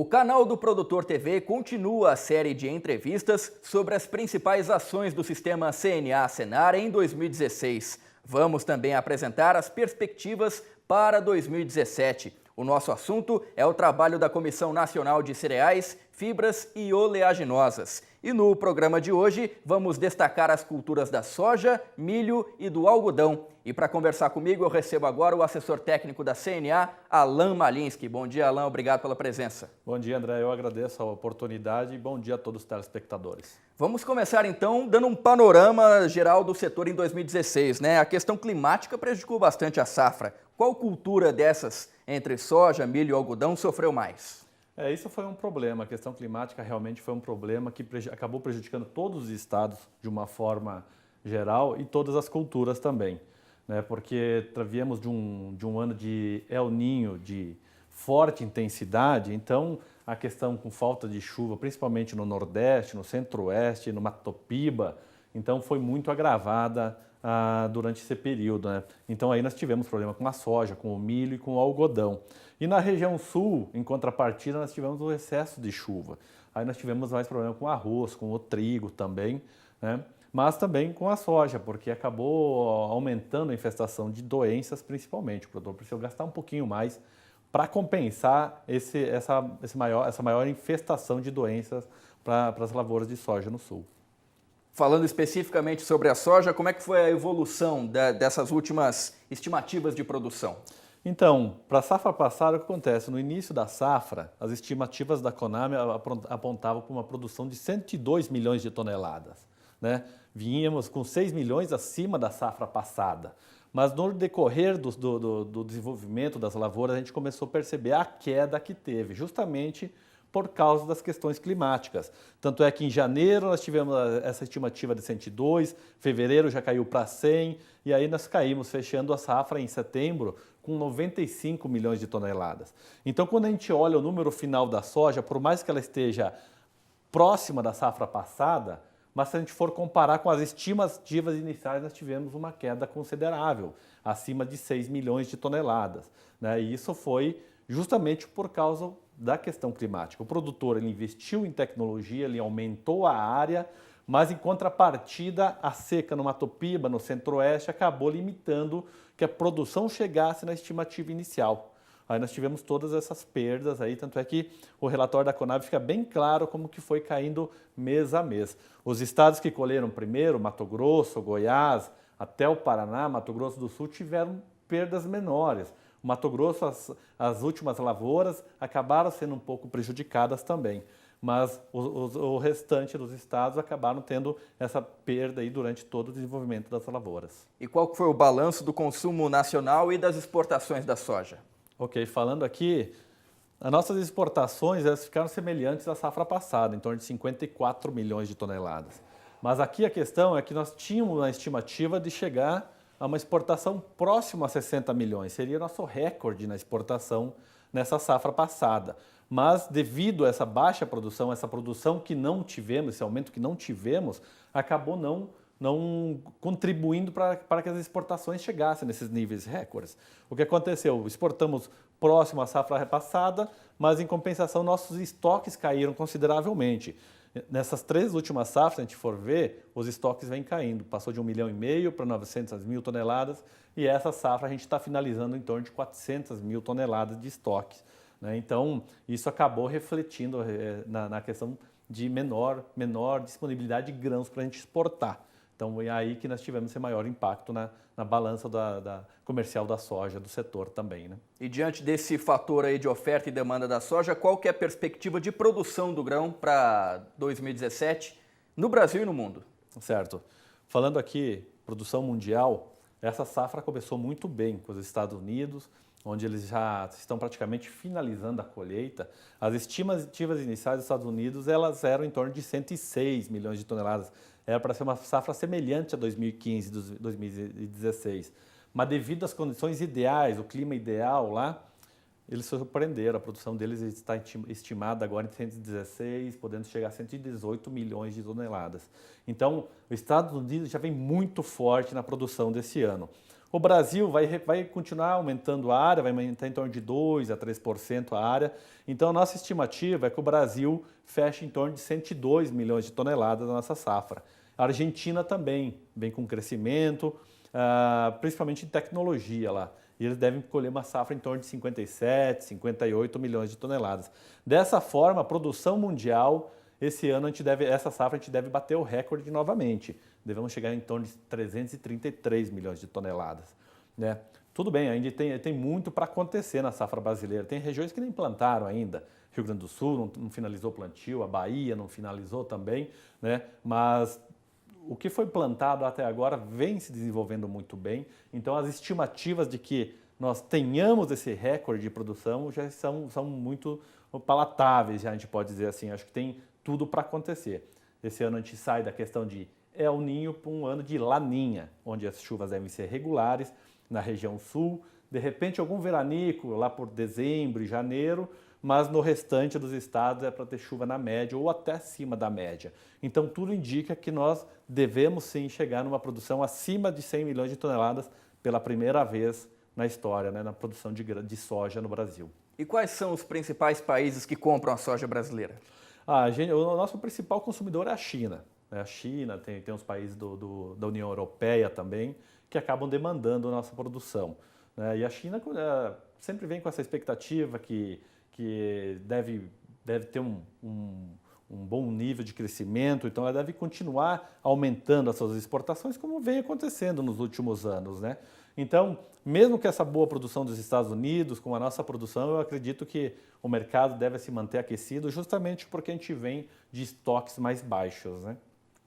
O canal do Produtor TV continua a série de entrevistas sobre as principais ações do sistema CNA-Senar em 2016. Vamos também apresentar as perspectivas para 2017. O nosso assunto é o trabalho da Comissão Nacional de Cereais, Fibras e Oleaginosas. E no programa de hoje vamos destacar as culturas da soja, milho e do algodão. E para conversar comigo eu recebo agora o assessor técnico da CNA, Alan Malinski. Bom dia, Alan, obrigado pela presença. Bom dia, André, eu agradeço a oportunidade e bom dia a todos os telespectadores. Vamos começar então dando um panorama geral do setor em 2016, né? A questão climática prejudicou bastante a safra. Qual cultura dessas, entre soja, milho e algodão, sofreu mais? Isso foi um problema, a questão climática realmente foi um problema que acabou prejudicando todos os estados de uma forma geral e todas as culturas também, né? Porque viemos de um ano de El Niño de forte intensidade, então a questão com falta de chuva, principalmente no Nordeste, no Centro-Oeste, no Mato Piba, então foi muito agravada durante esse período, né? Então aí nós tivemos problema com a soja, com o milho e com o algodão. E na região sul, em contrapartida, nós tivemos o excesso de chuva. Aí nós tivemos mais problema com o arroz, com o trigo também, né? Mas também com a soja, porque acabou aumentando a infestação de doenças principalmente. O produtor precisou gastar um pouquinho mais para compensar essa maior infestação de doenças para as lavouras de soja no sul. Falando especificamente sobre a soja, como é que foi a evolução dessas últimas estimativas de produção? Então, para a safra passada, o que acontece? No início da safra, as estimativas da Conab apontavam para uma produção de 102 milhões de toneladas, né? Vínhamos com 6 milhões acima da safra passada. Mas no decorrer do desenvolvimento das lavouras, a gente começou a perceber a queda que teve, justamente por causa das questões climáticas. Tanto é que em janeiro nós tivemos essa estimativa de 102, fevereiro já caiu para 100, e aí nós caímos, fechando a safra em setembro com 95 milhões de toneladas. Então, quando a gente olha o número final da soja, por mais que ela esteja próxima da safra passada, mas se a gente for comparar com as estimativas iniciais, nós tivemos uma queda considerável, acima de 6 milhões de toneladas, né? E isso foi justamente por causa da questão climática. O produtor ele investiu em tecnologia, ele aumentou a área, mas em contrapartida a seca no Mato Piba, no Centro-Oeste, acabou limitando que a produção chegasse na estimativa inicial. Aí nós tivemos todas essas perdas aí, tanto é que o relatório da Conab fica bem claro como que foi caindo mês a mês. Os estados que colheram primeiro, Mato Grosso, Goiás, até o Paraná, Mato Grosso do Sul, tiveram perdas menores. O Mato Grosso, as últimas lavouras acabaram sendo um pouco prejudicadas também, mas o restante dos estados acabaram tendo essa perda aí durante todo o desenvolvimento das lavouras. E qual foi o balanço do consumo nacional e das exportações da soja? Ok, falando aqui, as nossas exportações elas ficaram semelhantes à safra passada, em torno de 54 milhões de toneladas. Mas aqui a questão é que nós tínhamos uma estimativa de chegar a uma exportação próxima a 60 milhões. Seria nosso recorde na exportação nessa safra passada. Mas devido a essa baixa produção, essa produção que não tivemos, esse aumento que não tivemos, acabou não contribuindo para que as exportações chegassem nesses níveis recordes. O que aconteceu? Exportamos próximo à safra passada, mas em compensação nossos estoques caíram consideravelmente. Nessas 3 últimas safras, se a gente for ver, os estoques vêm caindo. Passou de 1,5 milhão para 900 mil toneladas e essa safra a gente está finalizando em torno de 400 mil toneladas de estoques, né? Então, isso acabou refletindo na questão de menor disponibilidade de grãos para a gente exportar. Então, é aí que nós tivemos esse maior impacto na balança da comercial da soja, do setor também, né? E diante desse fator aí de oferta e demanda da soja, qual que é a perspectiva de produção do grão para 2017 no Brasil e no mundo? Certo. Falando aqui, produção mundial, essa safra começou muito bem com os Estados Unidos, onde eles já estão praticamente finalizando a colheita. As estimativas iniciais dos Estados Unidos elas eram em torno de 106 milhões de toneladas. Era para ser uma safra semelhante a 2015 e 2016. Mas devido às condições ideais, o clima ideal lá, eles surpreenderam. A produção deles está estimada agora em 116, podendo chegar a 118 milhões de toneladas. Então, os Estados Unidos já vem muito forte na produção desse ano. O Brasil vai continuar aumentando a área, vai aumentar em torno de 2% a 3% a área. Então, a nossa estimativa é que o Brasil feche em torno de 102 milhões de toneladas da nossa safra. A Argentina também vem com crescimento, principalmente em tecnologia lá. E eles devem colher uma safra em torno de 57, 58 milhões de toneladas. Dessa forma, a produção mundial, esse ano, essa safra a gente deve bater o recorde novamente. Devemos chegar em torno de 333 milhões de toneladas. Né? Tudo bem, ainda tem muito para acontecer na safra brasileira. Tem regiões que nem plantaram ainda. Rio Grande do Sul não finalizou o plantio, a Bahia não finalizou também, né? Mas o que foi plantado até agora vem se desenvolvendo muito bem. Então, as estimativas de que nós tenhamos esse recorde de produção já são muito palatáveis, já a gente pode dizer assim. Acho que tem tudo para acontecer. Esse ano a gente sai da questão de El Niño para um ano de Laninha, onde as chuvas devem ser regulares na região sul. De repente, algum veranico lá por dezembro e janeiro, mas no restante dos estados é para ter chuva na média ou até acima da média. Então, tudo indica que nós devemos sim chegar numa produção acima de 100 milhões de toneladas pela primeira vez na história, né, na produção de soja no Brasil. E quais são os principais países que compram a soja brasileira? O nosso principal consumidor é a China. A China, tem os países da União Europeia também, que acabam demandando a nossa produção. E a China sempre vem com essa expectativa que deve ter um bom nível de crescimento, então ela deve continuar aumentando as suas exportações, como vem acontecendo nos últimos anos, né? Então, mesmo que essa boa produção dos Estados Unidos, com a nossa produção, eu acredito que o mercado deve se manter aquecido, justamente porque a gente vem de estoques mais baixos, né?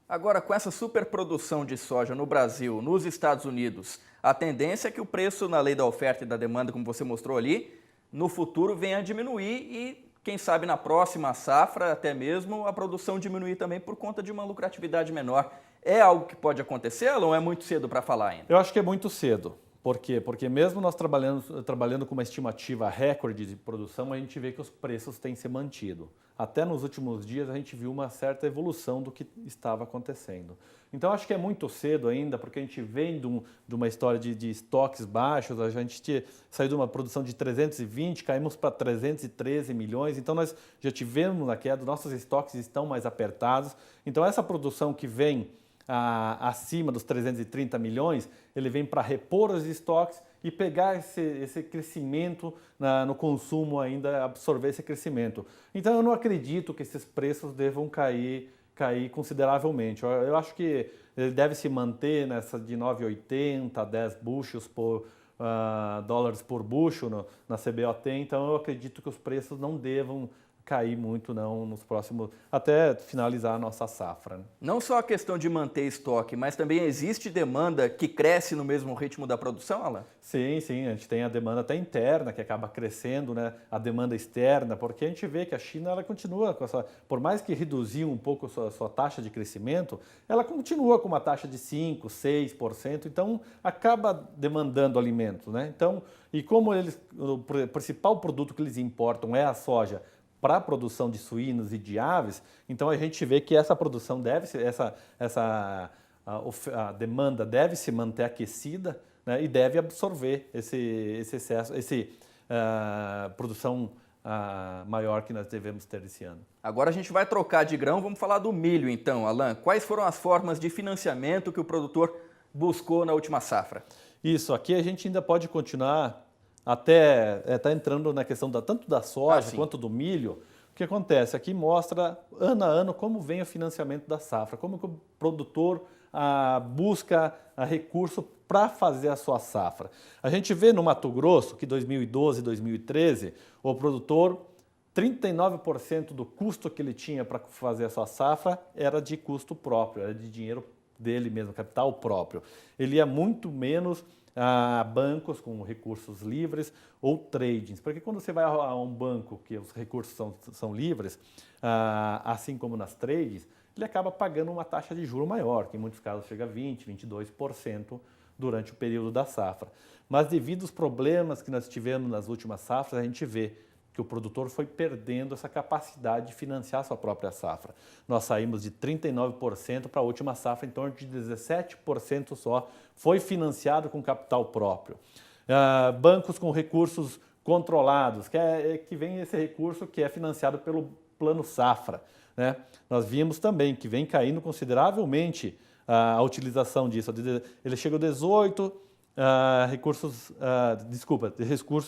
Agora, com essa superprodução de soja no Brasil, nos Estados Unidos, a tendência é que o preço na lei da oferta e da demanda, como você mostrou ali, no futuro venha a diminuir e, quem sabe, na próxima safra, até mesmo, a produção diminuir também por conta de uma lucratividade menor. É algo que pode acontecer, ou é muito cedo para falar ainda? Eu acho que é muito cedo. Por quê? Porque mesmo nós trabalhando com uma estimativa recorde de produção, a gente vê que os preços têm se mantido. Até nos últimos dias a gente viu uma certa evolução do que estava acontecendo. Então acho que é muito cedo ainda, porque a gente vem de uma história de estoques baixos, a gente saiu de uma produção de 320, caímos para 313 milhões, então nós já tivemos uma queda, nossos estoques estão mais apertados. Então essa produção que vem acima dos 330 milhões, ele vem para repor os estoques e pegar esse crescimento no consumo ainda, absorver esse crescimento. Então eu não acredito que esses preços devam cair consideravelmente. Eu acho que ele deve se manter nessa de 9,80 a 10 bushels dólares por bushel na CBOT, então eu acredito que os preços não devam cair muito não nos próximos, até finalizar a nossa safra. Né? Não só a questão de manter estoque, mas também existe demanda que cresce no mesmo ritmo da produção, Alan? Sim, a gente tem a demanda até interna que acaba crescendo, né? A demanda externa, porque a gente vê que a China ela continua com por mais que reduziu um pouco a sua taxa de crescimento, ela continua com uma taxa de 5%, 6%, então acaba demandando alimentos, né? Então, e como o principal produto que eles importam é a soja, para a produção de suínos e de aves, então a gente vê que essa produção a demanda deve se manter aquecida, né, e deve absorver esse excesso, produção maior que nós devemos ter esse ano. Agora a gente vai trocar de grão, vamos falar do milho então, Alan. Quais foram as formas de financiamento que o produtor buscou na última safra? Isso, aqui a gente ainda pode continuar até tá entrando na questão tanto da soja quanto do milho. O que acontece? Aqui mostra ano a ano como vem o financiamento da safra, como que o produtor busca recurso para fazer a sua safra. A gente vê no Mato Grosso que 2012 e 2013 o produtor 39% do custo que ele tinha para fazer a sua safra era de custo próprio, era de dinheiro dele mesmo, capital próprio. Ele ia muito menos a bancos com recursos livres ou tradings, porque quando você vai a um banco que os recursos são livres, assim como nas trades, ele acaba pagando uma taxa de juro maior, que em muitos casos chega a 20%, 22% durante o período da safra. Mas devido aos problemas que nós tivemos nas últimas safras, a gente vê que o produtor foi perdendo essa capacidade de financiar a sua própria safra. Nós saímos de 39% para a última safra, em torno de 17% só foi financiado com capital próprio. Bancos com recursos controlados, que vem esse recurso que é financiado pelo Plano Safra, né? Nós vimos também que vem caindo consideravelmente a utilização disso. Ele chegou a 18 recursos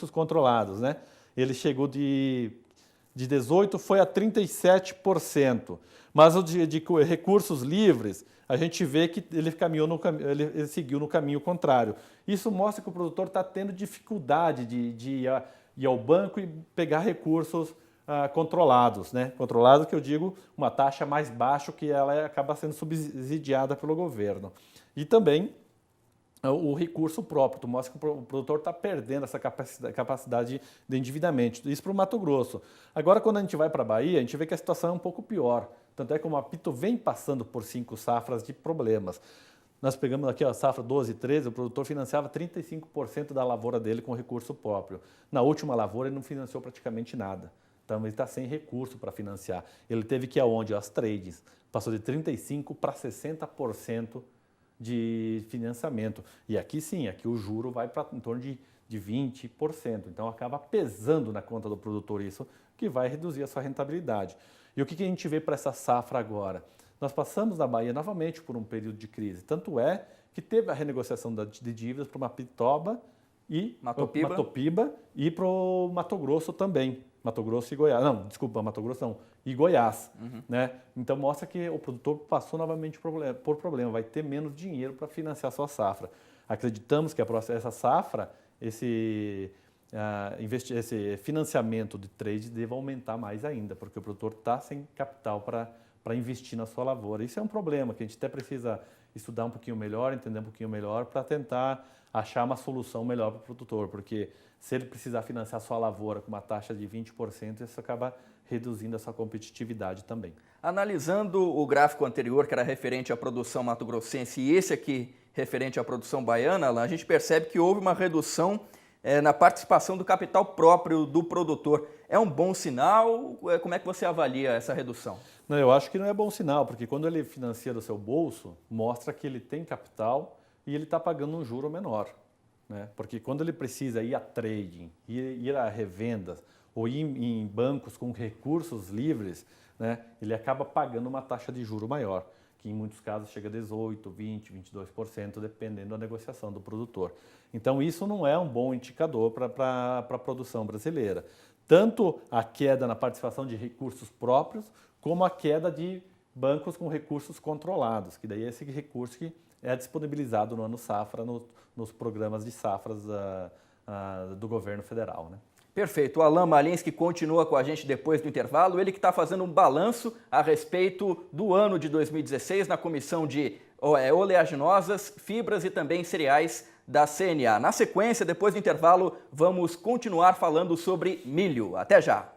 controlados, né? Ele chegou de 18, foi a 37%. Mas o de recursos livres, a gente vê que ele ele seguiu no caminho contrário. Isso mostra que o produtor está tendo dificuldade de ir ao banco e pegar recursos controlados, né? Controlado, que eu digo, uma taxa mais baixa, que ela acaba sendo subsidiada pelo governo. E também o recurso próprio, mostra que o produtor está perdendo essa capacidade de endividamento. Isso para o Mato Grosso. Agora, quando a gente vai para a Bahia, a gente vê que a situação é um pouco pior. Tanto é que o Mapito vem passando por 5 safras de problemas. Nós pegamos aqui a safra 12 e 13, o produtor financiava 35% da lavoura dele com recurso próprio. Na última lavoura, ele não financiou praticamente nada. Então, ele está sem recurso para financiar. Ele teve que ir aonde? As trades. Passou de 35% para 60% de financiamento. E aqui sim, aqui o juro vai para em torno de 20%. Então, acaba pesando na conta do produtor isso, que vai reduzir a sua rentabilidade. E o que a gente vê para essa safra agora? Nós passamos na Bahia novamente por um período de crise. Tanto é que teve a renegociação de dívidas para o Mapitoba e Matopiba e para o Mato Grosso também. Mato Grosso e Goiás. Não, desculpa, Mato Grosso não. E Goiás. Né? Então mostra que o produtor passou novamente por problema. Vai ter menos dinheiro para financiar a sua safra. Acreditamos que essa safra, esse financiamento de trade deva aumentar mais ainda, porque o produtor está sem capital para investir na sua lavoura. Isso é um problema que a gente até precisa estudar um pouquinho melhor, entender um pouquinho melhor, para tentar achar uma solução melhor para o produtor, porque se ele precisar financiar a sua lavoura com uma taxa de 20%, isso acaba reduzindo a sua competitividade também. Analisando o gráfico anterior, que era referente à produção mato-grossense, e esse aqui referente à produção baiana, Alain, a gente percebe que houve uma redução na participação do capital próprio do produtor. É um bom sinal? Como é que você avalia essa redução? Não, eu acho que não é bom sinal, porque quando ele financia do seu bolso, mostra que ele tem capital e ele está pagando um juro menor. Né? Porque quando ele precisa ir a trading, ir a revendas ou ir em bancos com recursos livres, né, ele acaba pagando uma taxa de juro maior, que em muitos casos chega a 18%, 20%, 22%, dependendo da negociação do produtor. Então isso não é um bom indicador para a produção brasileira. Tanto a queda na participação de recursos próprios, como a queda de bancos com recursos controlados, que daí é esse recurso que é disponibilizado no ano safra, nos programas de safras do governo federal. Né? Perfeito. O Alain Malins, que continua com a gente depois do intervalo, ele que está fazendo um balanço a respeito do ano de 2016 na Comissão de Oleaginosas, Fibras e também Cereais da CNA. Na sequência, depois do intervalo, vamos continuar falando sobre milho. Até já!